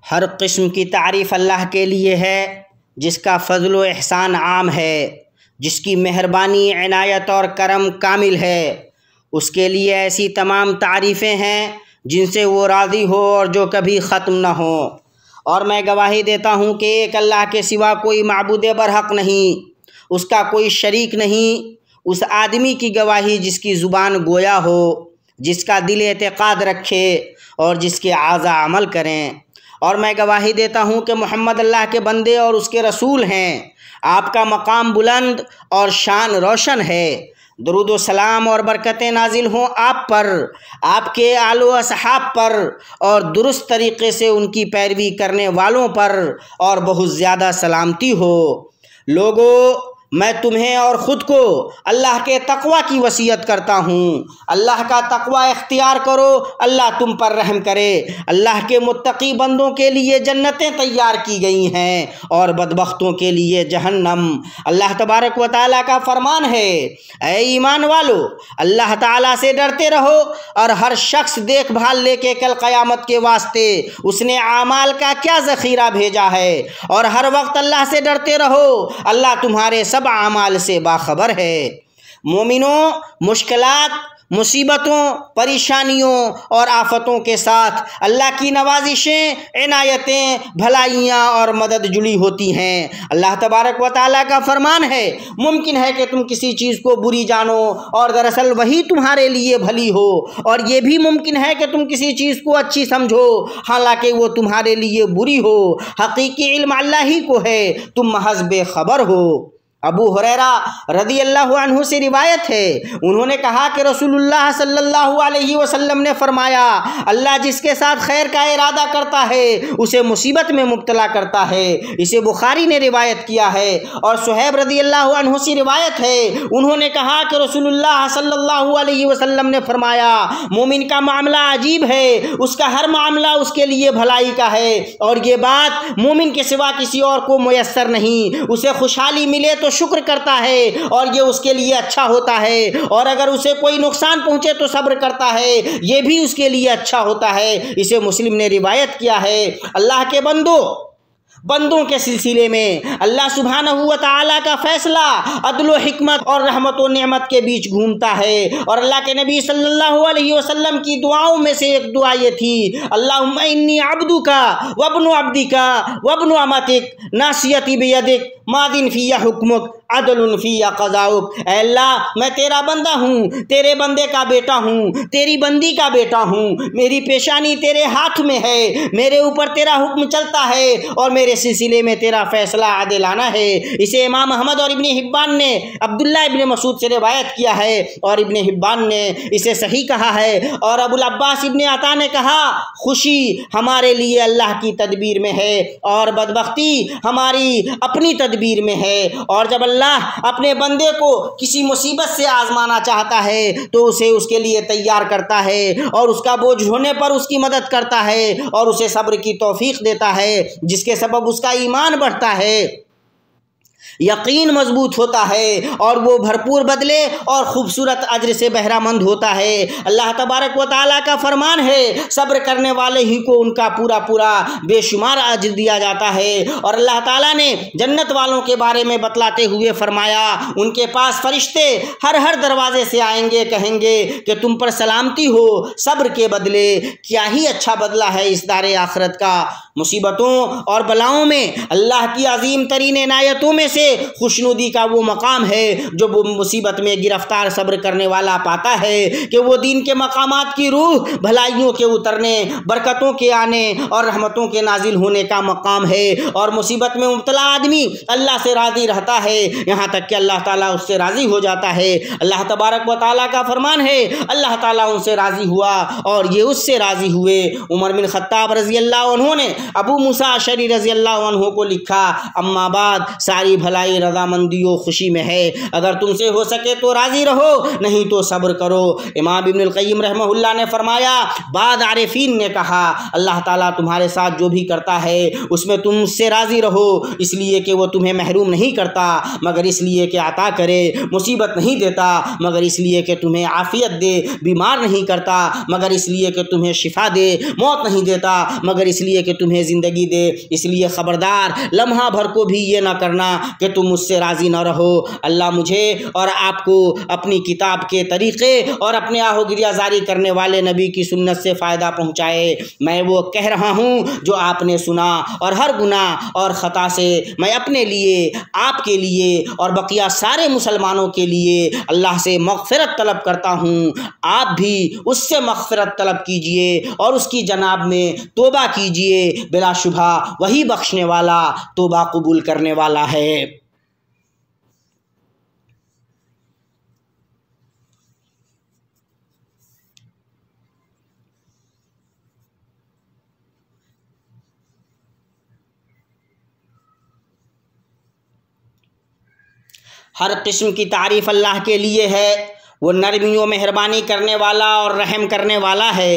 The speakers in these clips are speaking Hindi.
हर किस्म की तारीफ़ अल्लाह के लिए है जिसका फ़ज़्ल व एहसान आम है, जिसकी मेहरबानी इनायत और करम कामिल है। उसके लिए ऐसी तमाम तारीफ़ें हैं जिनसे वो राज़ी हो और जो कभी ख़त्म न हो। और मैं गवाही देता हूँ कि एक अल्लाह के सिवा कोई माबूद बरहक नहीं, उसका कोई शरीक नहीं। उस आदमी की गवाही जिसकी ज़ुबान गोया हो, जिसका दिल एतक़ाद रखे और जिसके आज़ा अमल करें। और मैं गवाही देता हूँ कि मोहम्मद अल्लाह के बंदे और उसके रसूल हैं। आपका मकाम बुलंद और शान रोशन है। दरूद व सलाम और बरकतें नाजिल हों आप पर, आपके आलो असहाब पर और दुरुस्त तरीक़े से उनकी पैरवी करने वालों पर, और बहुत ज़्यादा सलामती हो। लोगों, मैं तुम्हें और ख़ुद को अल्लाह के तक़वा की वसीयत करता हूँ। अल्लाह का तक़वा इख्तियार करो, अल्लाह तुम पर रहम करे। अल्लाह के मुत्तकी बंदों के लिए जन्नतें तैयार की गई हैं और बदबख्तों के लिए जहन्नम। अल्लाह तबारक व तआला का फरमान है, ऐ ईमान वालो, अल्लाह ताला से डरते रहो और हर शख्स देखभाल लेके कल क़यामत के वास्ते उसने आमाल का क्या ज़ख़ीरा भेजा है। और हर वक्त अल्लाह से डरते रहो, अल्लाह तुम्हारे सब आमाल से बाखबर है। मोमिनों, मुश्किलात, मुसीबतों, परेशानियों और आफतों के साथ अल्लाह की नवाजिशें, इनायतें, भलाइयाँ और मदद जुड़ी होती हैं। अल्लाह तबारक व तआला का फरमान है, मुमकिन है कि तुम किसी चीज़ को बुरी जानो और दरअसल वही तुम्हारे लिए भली हो, और ये भी मुमकिन है कि तुम किसी चीज़ को अच्छी समझो हालांकि वो तुम्हारे लिए बुरी हो। हकीकी इल्म अल्लाह ही को है, तुम महज बेखबर हो। अबू हुरैरा रज़ी अल्लाहु अन्हु से रिवायत है, उन्होंने कहा कि रसूलुल्लाह सल्लल्लाहु अलैहि वसल्लम ने फरमाया, अल्लाह जिसके साथ खैर का इरादा करता है उसे मुसीबत में मुब्तला करता है। इसे बुखारी ने रिवायत किया है। और सुहैब रज़ी अल्लाहु अन्हु से रिवायत है, उन्होंने कहा कि रसूलुल्लाह सल्लल्लाहु अलैहि वसल्लम ने फरमाया, मोमिन का मामला अजीब है, उसका हर मामला उसके लिए भलाई का है, और ये बात मोमिन के सिवा किसी और को मुयस्सर नहीं। उसे खुशहाली मिले तो शुक्र करता है और ये उसके लिए अच्छा होता है, और अगर उसे कोई नुकसान पहुंचे तो सब्र करता है, ये भी उसके लिए अच्छा होता है। इसे मुस्लिम ने रिवायत किया है। अल्लाह के बंदों के सिलसिले में अल्लाह सुब्हानहू व तआला का फैसला अदल व हिकमत और रहमत व नेमत के बीच घूमता है। और अल्लाह के नबी सल्लल्लाहु अलैहि वसल्लम की दुआओं में से एक दुआ ये थी, अल्लाहुम्मा इन्नी अब्दुका वब्नु अब्दिका वब्नु अमतिक नासियती बियदिक मादिन फिया हुक्मुक अदलुन फिया क़ज़ाउक। अल्लाह, मैं तेरा बंदा हूँ, तेरे बंदे का बेटा हूँ, तेरी बंदी का बेटा हूँ, मेरी पेशानी तेरे हाथ में है, मेरे ऊपर तेरा हुक्म चलता है और मेरे सिलसिले में तेरा फैसला आदिलाना है। इसे इमाम अहमद और इब्ने हिब्बान ने अब्दुल्लाह इब्ने मसूद से रिवायत किया है और इब्ने हिब्बान ने इसे सही कहा है। और अबुल अब्बास इब्ने अता ने कहा, खुशी हमारे लिए अल्लाह की तदबीर में है और बदबख्ती हमारी अपनी तदबीर में है। और जब अल्लाह अपने बंदे को किसी मुसीबत से आजमाना चाहता है तो उसे उसके लिए तैयार करता है और उसका बोझ होने पर उसकी मदद करता है और उसे सब्र की तौफीक देता है, जिसके सबब उसका ईमान बढ़ता है, यकीन मजबूत होता है और वो भरपूर बदले और खूबसूरत अज्र से बहरामंद होता है। अल्लाह तबारक व तआला का फरमान है, सब्र करने वाले ही को उनका पूरा पूरा बेशुमार अज्र दिया जाता है। और अल्लाह ताला ने जन्नत वालों के बारे में बतलाते हुए फरमाया, उनके पास फरिश्ते हर हर दरवाजे से आएंगे, कहेंगे कि तुम पर सलामती हो, सब्र के बदले क्या ही अच्छा बदला है इस दारे आखिरत का। मुसीबतों और बलाओं में अल्लाह की अजीम तरीन इनायतों में से खुशनुदी का वो मकाम है जो वो मुसीबत में गिरफ्तार सब्र करने वाला पाता है, कि वो दीन के मकामात की रूह भलाइयों के उतरने, बरकतों के आने और रहमतों के नाजिल होने का मकाम है। और मुसीबत में मुब्तला आदमी अल्लाह से राज़ी रहता है, यहाँ तक कि अल्लाह ताला उससे राज़ी हो जाता है। अल्लाह तबारक व तआला का फरमान है, अल्लाह ताला उनसे राज़ी हुआ और ये उससे राज़ी हुए। उमर बिन खत्ताब रज़ी अल्लाह अन्हु ने अबू मूसा अशअरी रज़ी अल्लाह अन्हु को लिखा, अम्मा बाद, सारी भलाई रज़ामंदी व खुशी में है। अगर तुमसे हो सके तो राज़ी रहो, नहीं तो सब्र करो। इमाम इब्नुल क़य्यिम रहमहुल्लाह ने फरमाया, बाद आरिफीन ने कहा, अल्लाह ताला तुम्हारे साथ जो भी करता है उसमें तुम उससे राज़ी रहो, इसलिए कि वो तुम्हें महरूम नहीं करता मगर इसलिए कि अता करे, मुसीबत नहीं देता मगर इसलिए कि तुम्हें आफ़ियत दे, बीमार नहीं करता मगर इसलिए कि तुम्हें शिफा दे, मौत नहीं देता मगर इसलिए कि तुम्हें ज़िंदगी दे। इसलिए ख़बरदार लम्हा भर को भी ये ना करना कि तुम मुझसे राज़ी ना रहो। अल्लाह मुझे और आपको अपनी किताब के तरीक़े और अपने आहोगिरिया जारी करने वाले नबी की सुन्नत से फ़ायदा पहुँचाए। मैं वो कह रहा हूँ जो आपने सुना, और हर गुनाह और ख़ता से मैं अपने लिए, आपके लिए और बकिया सारे मुसलमानों के लिए अल्लाह से मग़फ़िरत तलब करता हूँ। आप भी उससे मग़फ़िरत तलब कीजिए और उसकी जनाब में तौबा कीजिए, बिलाशुबा वही बख्शने वाला, तौबा कबूल करने वाला है। हर किस्म की तारीफ़ अल्लाह के लिए है। वो नरमी व मेहरबानी करने वाला और रहम करने वाला है,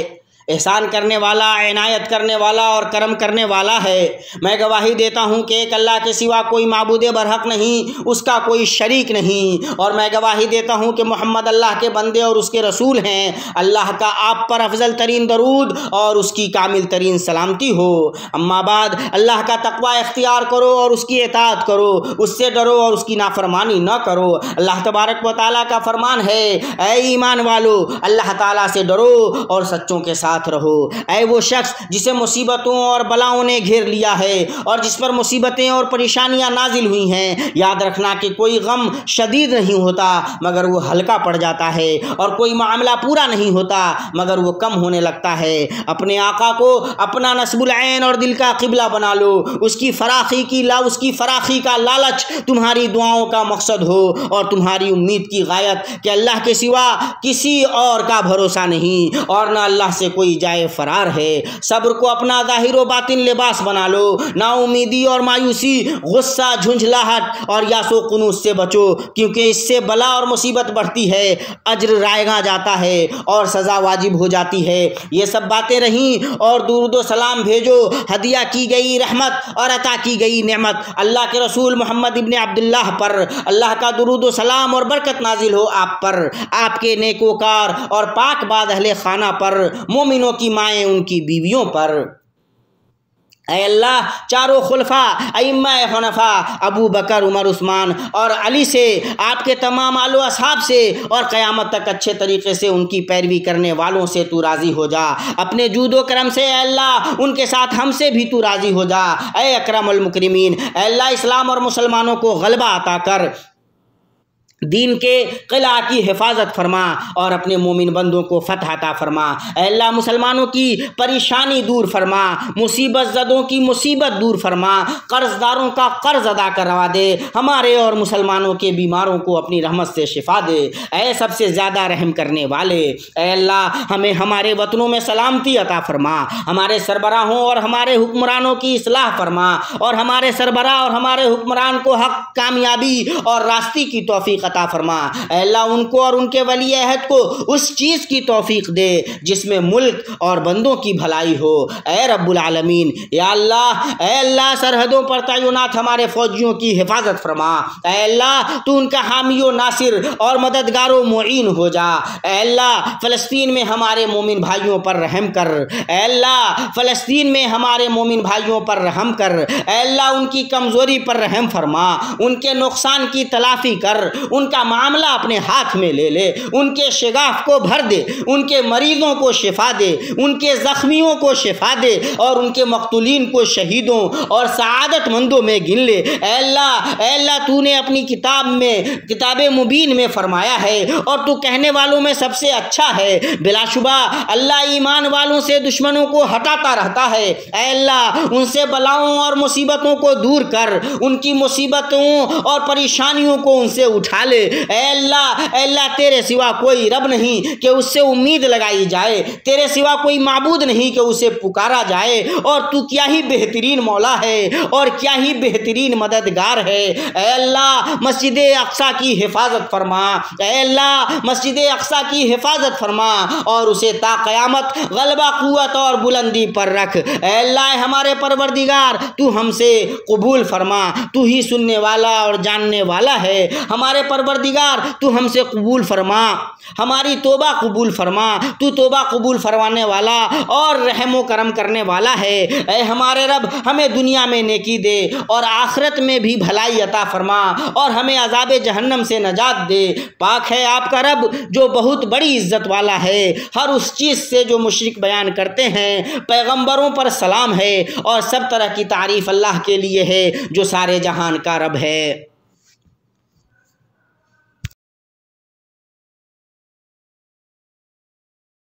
एहसान करने वाला, इनायत करने वाला और करम करने वाला है। मैं गवाही देता हूँ कि एक अल्लाह के सिवा कोई माबूद बरहक नहीं, उसका कोई शरीक नहीं, और मैं गवाही देता हूँ कि मोहम्मद अल्लाह के बंदे और उसके रसूल हैं। अल्लाह का आप पर अफजल तरीन दरूद और उसकी कामिल तरीन सलामती हो। अम्मा बाद, अल्लाह का तक़वा इख्तियार करो और उसकी इताअत करो, उससे डरो और उसकी नाफरमानी न करो। अल्लाह तबारक व तआला का फरमान है, ऐ ईमान वालो, अल्लाह ताला से डरो और सच्चों के साथ रहो। ऐ वो शख्स जिसे मुसीबतों और बलाओं ने घेर लिया है और जिस पर मुसीबतें और परेशानियां नाजिल हुई हैं, याद रखना कि कोई गम शदीद नहीं होता मगर वो हल्का पड़ जाता है, और कोई मामला पूरा नहीं होता मगर वो कम होने लगता है। अपने आका को अपना नस्बुल ऐन और दिल का क़िबला बना लो। उसकी फराखी का लालच तुम्हारी दुआओं का मकसद हो और तुम्हारी उम्मीद की गायत कि अल्लाह के सिवा किसी और का भरोसा नहीं और न अल्लाह से कोई जाए फरार है। सब्र को अपना ज़ाहिर व बातिन लिबास बना लो। नाउमीदी और मायूसी, गुस्सा, झुंझलाहट और यासो कुनूस से बचो, क्योंकि इससे बला और मुसीबत बढ़ती है, अज्र रायगा जाता है और सज़ा वाजिब हो जाती है। ये सब बातें रहीं और दुरूद सलाम भेजो। हदिया की गई रहमत और अता की गई नेमत अल्लाह के रसूल मोहम्मद इब्न अब्दुल्लाह पर, अल्लाह का दुरूद सलाम और बरकत नाजिल हो आप पर, आपके नेकोकार और पाक बाद अहले खाना पर, मोमिनों की माएँ उनकी बीवियों पर। ऐ अल्लाह, चारों खुलफा, अइम्मा हुनफा, अबू बकर, उमर, उस्मान और अली से, आपके तमाम आलो असहाब से और क़यामत तक अच्छे तरीक़े से उनकी पैरवी करने वालों से तू राज़ी हो जा। अपने जूदो करम से ऐ अल्लाह उनके साथ हमसे भी तू राज़ी हो जा। ऐ अकरमुल मुकरिमीन, ऐ अल्लाह इस्लाम और मुसलमानों को गलबा अता कर, दीन के क़िला की हिफाजत फरमा और अपने मोमिन बंदों को फ़तह अता फरमा। अल्लाह मुसलमानों की परेशानी दूर फरमा, मुसीबत ज़दों की मुसीबत दूर फरमा, कर्ज़दारों का कर्ज़ अदा करवा दे, हमारे और मुसलमानों के बीमारों को अपनी रहमत से शिफा दे। ऐ सबसे ज़्यादा रहम करने वाले, अल्लाह हमें हमारे वतनों में सलामती अता फरमा, हमारे सरबराहों और हमारे हुक्मरानों की इस्लाह फरमा और हमारे सरबराह और हमारे हुक्मरान को हक़, कामयाबी और रास्ती की तौफ़ीक़ अता फरमा। अल्लाह उनको और उनके वली अहद को उस चीज़ की तौफीक दे जिसमें मुल्क और बंदों की भलाई हो। ऐ रब्बुल आलमीन, या अल्लाह, ऐ अल्लाह सरहदों पर तैनात हमारे फौजियों की हिफाजत फरमा। ऐ अल्लाह तू उनका हामी व नासिर और मददगार व मुईन हो जा। ऐ अल्लाह फ़लस्तीन में हमारे मोमिन भाइयों पर रहम कर। ऐ अल्लाह फ़लस्तीन में हमारे मोमिन भाइयों पर रहम कर। ऐ अल्लाह उनकी कमज़ोरी पर रहम फरमा, उनके नुकसान की तलाफ़ी कर, उनका मामला अपने हाथ में ले ले, उनके शिगाफ को भर दे, उनके मरीजों को शिफा दे, उनके ज़ख्मियों को शिफा दे और उनके मक़तूलीन को शहीदों और सआदतमंदों में गिन ले। ऐ अल्लाह तूने अपनी किताब में, किताब मुबीन में फरमाया है और तू कहने वालों में सबसे अच्छा है। बिलाशुबा अल्लाह ईमान वालों से दुश्मनों को हटाता रहता है। ऐ अल्लाह उनसे बलाओं और मुसीबतों को दूर कर, उनकी मुसीबतों और परेशानियों को उनसे उठा डाले। ऐ अल्लाह तेरे सिवा कोई रब नहीं कि उससे उम्मीद लगाई जाए, तेरे सिवा कोई माबूद नहीं कि उसे पुकारा जाए, और तू क्या ही बेहतरीन मौला है और क्या ही बेहतरीन मददगार है। ऐ अल्लाह मस्जिद अक्सा की हिफाजत फरमा, ऐ अल्लाह मस्जिद अक्सा की हिफाजत फरमा और उसे ता क़यामत गलबा कुव्वत और बुलंदी पर रख। ऐ अल्लाह हमारे परवरदिगार तू हमसे कबूल फरमा, तू ही सुनने वाला और जानने वाला है। हमारे परवरदिगार तू हमसे कबूल फरमा, हमारी तोबा कबूल फरमा, तू तोबा कबूल फरमाने वाला और रहमो करम करने वाला है। ऐ हमारे रब हमें दुनिया में नेकी दे और आखिरत में भी भलाई अता फरमा और हमें अज़ाब जहन्नम से नजात दे। पाक है आपका रब जो बहुत बड़ी इज्जत वाला है, हर उस चीज़ से जो मुशरिक बयान करते हैं। पैगंबरों पर सलाम है और सब तरह की तारीफ़ अल्लाह के लिए है जो सारे जहान का रब है।